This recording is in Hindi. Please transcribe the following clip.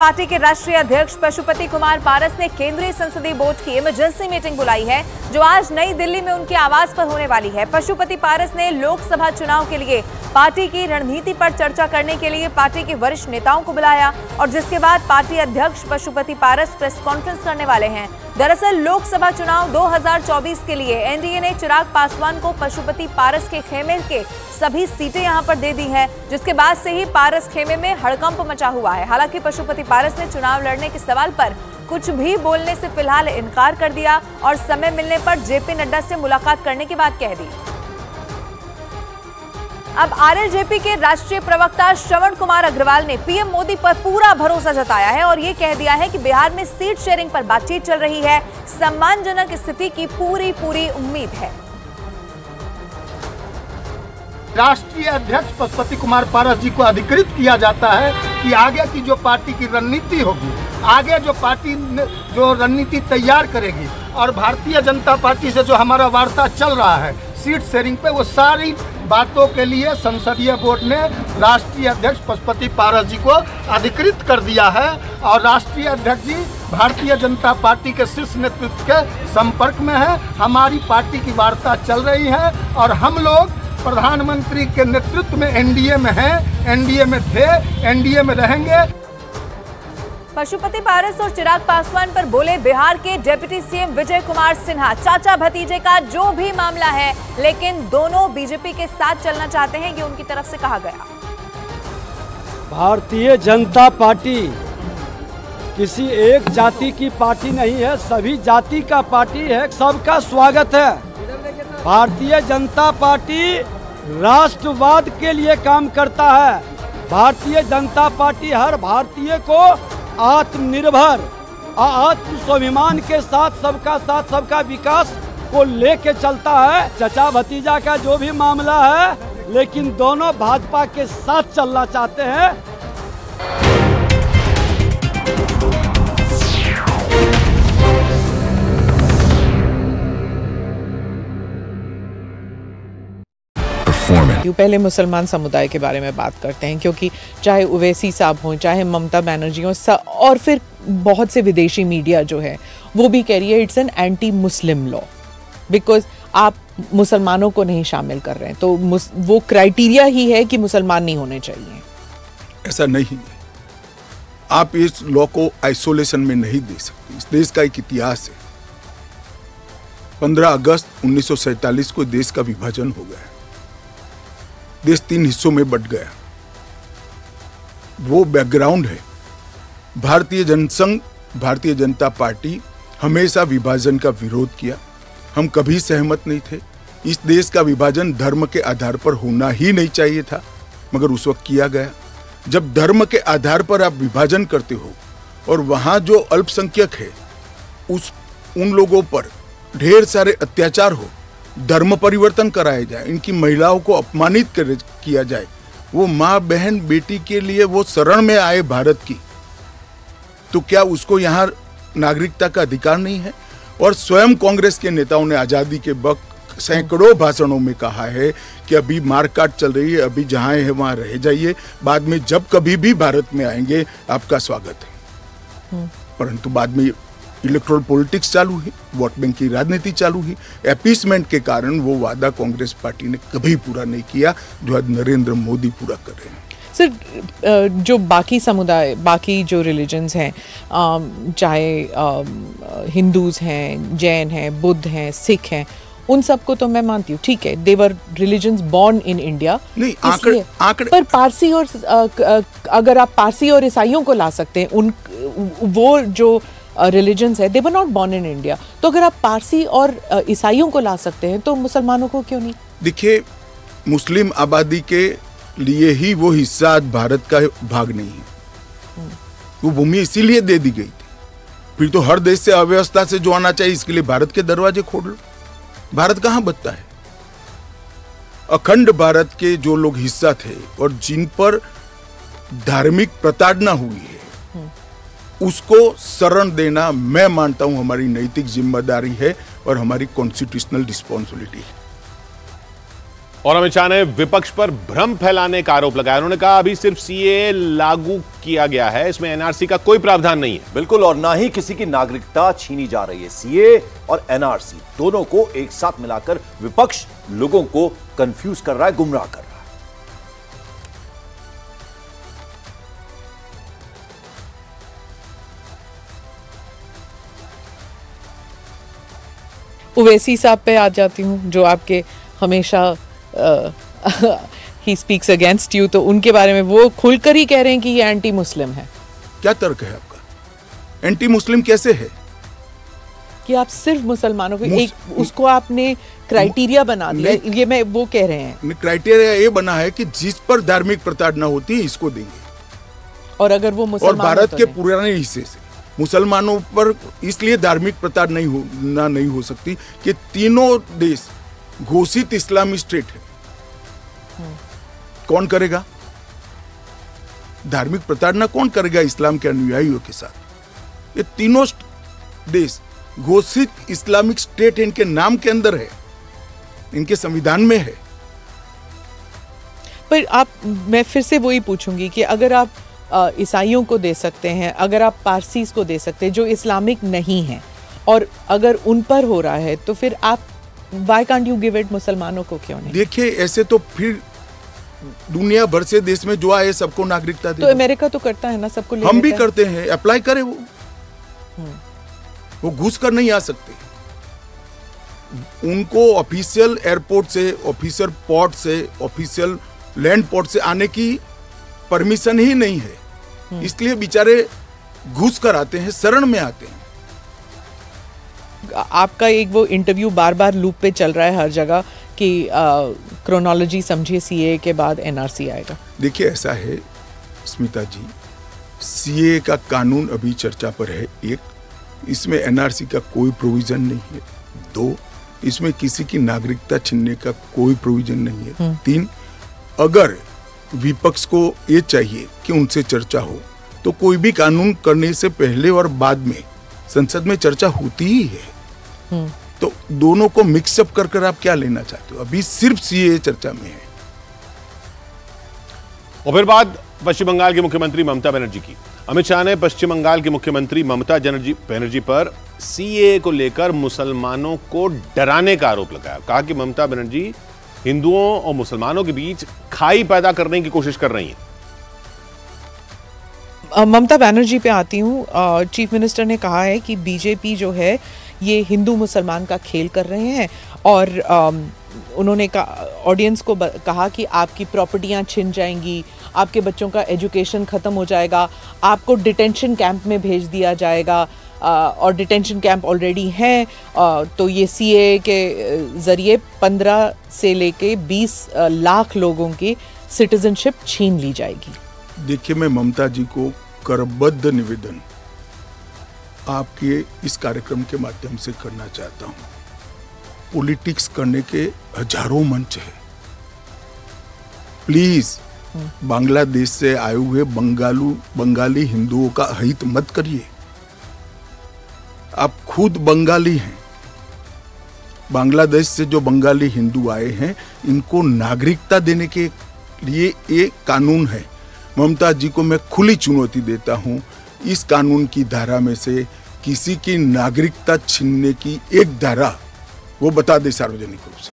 पार्टी के राष्ट्रीय अध्यक्ष पशुपति कुमार पारस ने केंद्रीय संसदीय बोर्ड की इमरजेंसी मीटिंग बुलाई है, जो आज नई दिल्ली में उनके आवास पर होने वाली है। पशुपति पारस ने लोकसभा चुनाव के लिए पार्टी की रणनीति पर चर्चा करने के लिए पार्टी के वरिष्ठ नेताओं को बुलाया और जिसके बाद पार्टी अध्यक्ष पशुपति पारस प्रेस कॉन्फ्रेंस करने वाले हैं। दरअसल लोकसभा चुनाव 2024 के लिए एनडीए ने चिराग पासवान को पशुपति पारस के खेमे के सभी सीटें यहां पर दे दी हैं, जिसके बाद से ही पारस खेमे में हड़कंप मचा हुआ है। हालांकि पशुपति पारस ने चुनाव लड़ने के सवाल पर कुछ भी बोलने से फिलहाल इनकार कर दिया और समय मिलने पर जेपी नड्डा से मुलाकात करने की बात कह दी। अब आरएलजेपी के राष्ट्रीय प्रवक्ता श्रवण कुमार अग्रवाल ने पीएम मोदी पर पूरा भरोसा जताया है और ये कह दिया है कि बिहार में सीट शेयरिंग पर बातचीत चल रही है, सम्मानजनक स्थिति की पूरी उम्मीद है। राष्ट्रीय अध्यक्ष पशुपति कुमार पारस जी को अधिकृत किया जाता है कि आगे की जो पार्टी की रणनीति होगी, आगे जो पार्टी जो रणनीति तैयार करेगी और भारतीय जनता पार्टी से जो हमारा वार्ता चल रहा है सीट शेयरिंग पे, वो सारी बातों के लिए संसदीय बोर्ड ने राष्ट्रीय अध्यक्ष पशुपति पारस जी को अधिकृत कर दिया है और राष्ट्रीय अध्यक्ष जी भारतीय जनता पार्टी के शीर्ष नेतृत्व के संपर्क में है। हमारी पार्टी की वार्ता चल रही है और हम लोग प्रधानमंत्री के नेतृत्व में एनडीए में हैं, एनडीए में थे, एनडीए में रहेंगे। पशुपति पारस और चिराग पासवान पर बोले बिहार के डिप्टी सीएम विजय कुमार सिन्हा, चाचा भतीजे का जो भी मामला है, लेकिन दोनों बीजेपी के साथ चलना चाहते हैं, ये उनकी तरफ से कहा गया। भारतीय जनता पार्टी किसी एक जाति की पार्टी नहीं है, सभी जाति का पार्टी है, सबका स्वागत है। भारतीय जनता पार्टी राष्ट्रवाद के लिए काम करता है। भारतीय जनता पार्टी हर भारतीय को आत्मनिर्भर आत्म स्वाभिमान के साथ सबका विकास को लेके चलता है। चचा भतीजा का जो भी मामला है, लेकिन दोनों भाजपा के साथ चलना चाहते हैं। पहले मुसलमान समुदाय के बारे में बात करते हैं, क्योंकि चाहे ओवैसी साहब हों, चाहे ममता बनर्जी हों, और फिर बहुत से विदेशी मीडिया जो है वो भी कह रही है it's an anti Muslim law, because आप मुसलमानों को नहीं शामिल कर रहे हैं, तो वो क्राइटेरिया ही है कि मुसलमान नहीं होने चाहिए। ऐसा नहीं है, आप इस लॉ को आइसोलेशन में नहीं दे सकते। इस देश का एक इतिहास है। 15 अगस्त 1947 को देश का विभाजन हो गया, देश 3 हिस्सों में बंट गया। वो बैकग्राउंड है। भारतीय जनसंघ, भारतीय जनता पार्टी हमेशा विभाजन का विरोध किया। हम कभी सहमत नहीं थे। इस देश का विभाजन धर्म के आधार पर होना ही नहीं चाहिए था, मगर उस वक्त किया गया। जब धर्म के आधार पर आप विभाजन करते हो और वहां जो अल्पसंख्यक है उन लोगों पर ढेर सारे अत्याचार हो, धर्म परिवर्तन कराया जाए, इनकी महिलाओं को अपमानित किया जाए, वो माँ बहन बेटी के लिए वो शरण में आए भारत की, तो क्या उसको यहाँ नागरिकता का अधिकार नहीं है? और स्वयं कांग्रेस के नेताओं ने आजादी के वक्त सैकड़ों भाषणों में कहा है कि अभी मारकाट चल रही है, अभी जहाँ है वहाँ रह जाइए, बाद में जब कभी भी भारत में आएंगे आपका स्वागत है। परंतु बाद में इलेक्टोरल पॉलिटिक्स चालू हुई, वोट बैंक की राजनीति चालू हुई। अपीसमेंट के कारण वो वादा कांग्रेस पार्टी ने कभी पूरा नहीं किया, जो आज नरेंद्र मोदी पूरा कर रहे हैं। सर, जो बाकी समुदाय, बाकी जो रिलीजन्स हैं, चाहे हिंदूज हैं, जैन हैं, बुद्ध हैं, सिख हैं, उन सबको तो मैं मानती हूँ, ठीक है, देवर रिलीजन्स बॉर्न इन इंडिया। नहीं, आंकड़े पर पारसी और अगर आप पारसी और ईसाइयों को ला सकते हैं, वो जो रिलीजन्स है, they were not born in India, तो अगर आप पारसी और ईसाइयों को ला सकते हैं तो मुसलमानों को क्यों नहीं? देखिए, मुस्लिम आबादी के लिए ही वो हिस्सा आज भारत का भाग नहीं है। वो भूमि इसीलिए दे दी गई थी। फिर तो हर देश से अव्यवस्था से जो आना चाहिए, इसके लिए भारत के दरवाजे खोल लो। भारत कहाँ बचता है? अखंड भारत के जो लोग हिस्सा थे और जिन पर धार्मिक प्रताड़ना हुई है, उसको शरण देना मैं मानता हूं हमारी नैतिक जिम्मेदारी है और हमारी कॉन्स्टिट्यूशनल रिस्पॉन्सिबिलिटी है। और अमित शाह ने विपक्ष पर भ्रम फैलाने का आरोप लगाया। उन्होंने कहा अभी सिर्फ सीए लागू किया गया है, इसमें एनआरसी का कोई प्रावधान नहीं है। बिल्कुल, और ना ही किसी की नागरिकता छीनी जा रही है। सीए और एनआरसी दोनों को एक साथ मिलाकर विपक्ष लोगों को कंफ्यूज कर रहा है, गुमराह कर रहा है। ओवैसी साहब पे आ जाती हूँ, जो आपके हमेशा ही स्पीक्स अगेंस्ट यू, तो उनके बारे में वो खुलकर ही कह रहे हैं कि ये एंटी मुस्लिम है। क्या तर्क है आपका? एंटी मुस्लिम कैसे है? कि आप सिर्फ मुसलमानों को एक उसको आपने क्राइटेरिया बना दिया, ये मैं वो कह रहे हैं। क्राइटेरिया ये बना है कि जिस पर धार्मिक प्रताड़ना होती है इसको देंगे, और अगर वो मुसलमान, और भारत के पुराने हिस्से से मुसलमानों पर इसलिए धार्मिक प्रताड़ना नहीं हो सकती कि तीनों देश घोषित इस्लामी स्टेट है। कौन करेगा धार्मिक प्रताड़ना? कौन करेगा इस्लाम के अनुयायियों के साथ? ये तीनों देश घोषित इस्लामिक स्टेट इनके नाम के अंदर है, इनके संविधान में है। पर मैं फिर से वही पूछूंगी कि अगर आप ईसाइयों को दे सकते हैं, अगर आप पारसीज को दे सकते हैं जो इस्लामिक नहीं है, और अगर उन पर हो रहा है, तो फिर आप why can't you give it मुसलमानों को क्यों नहीं? देखिए, ऐसे तो फिर दुनिया भर से देश में जो आए सबको नागरिकता दे। तो अमेरिका तो करता है ना, सबको ले हम भी करते हैं, अप्लाई करें। वो घुस कर नहीं आ सकते। उनको ऑफिशियल एयरपोर्ट से, ऑफिशियल पोर्ट से, ऑफिशियल लैंड पोर्ट से आने की परमिशन ही नहीं है, इसलिए बेचारे घुस कर आते हैं, शरण में आते हैं। आपका एक वो इंटरव्यू बार बार लूप पे चल रहा है हर जगह कि क्रोनोलॉजी समझिए, सीए के बाद एनआरसी आएगा। देखिए, ऐसा है स्मिता जी, सीए का कानून अभी चर्चा पर है। एक, इसमें एनआरसी का कोई प्रोविजन नहीं है। दो, इसमें किसी की नागरिकता छीनने का कोई प्रोविजन नहीं है। तीन, अगर विपक्ष को ये चाहिए कि उनसे चर्चा हो, तो कोई भी कानून करने से पहले और बाद में संसद में चर्चा होती ही है। तो दोनों को मिक्सअप कर आप क्या लेना चाहते हो? अभी सिर्फ सीए चर्चा में है। और फिर बात पश्चिम बंगाल की मुख्यमंत्री ममता बनर्जी की। अमित शाह ने पश्चिम बंगाल की मुख्यमंत्री ममता बनर्जी पर सीए को लेकर मुसलमानों को डराने का आरोप लगाया। कहा कि ममता बनर्जी हिंदुओं और मुसलमानों के बीच खाई पैदा करने की कोशिश कर रही हैं। ममता बनर्जी पे आती हूँ। चीफ मिनिस्टर ने कहा है कि बीजेपी जो है ये हिंदू मुसलमान का खेल कर रहे हैं, और उन्होंने ऑडियंस को कहा कि आपकी प्रॉपर्टियां छिन जाएंगी, आपके बच्चों का एजुकेशन ख़त्म हो जाएगा, आपको डिटेंशन कैंप में भेज दिया जाएगा, और डिटेंशन कैंप ऑलरेडी हैं। तो ये सीए के ज़रिए 15 से लेके 20 लाख लोगों की सिटीजनशिप छीन ली जाएगी। देखिए, मैं ममता जी को करबद्ध निवेदन आपके इस कार्यक्रम के माध्यम से करना चाहता हूं। पॉलिटिक्स करने के हजारों मंच है। प्लीज बांग्लादेश से आए हुए बंगाली हिंदुओं का हित मत करिए। आप खुद बंगाली हैं। बांग्लादेश से जो बंगाली हिंदू आए हैं, इनको नागरिकता देने के लिए ये कानून है। ममता जी को मैं खुली चुनौती देता हूं, इस कानून की धारा में से किसी की नागरिकता छीनने की एक धारा वो बता दे सार्वजनिक रूप से।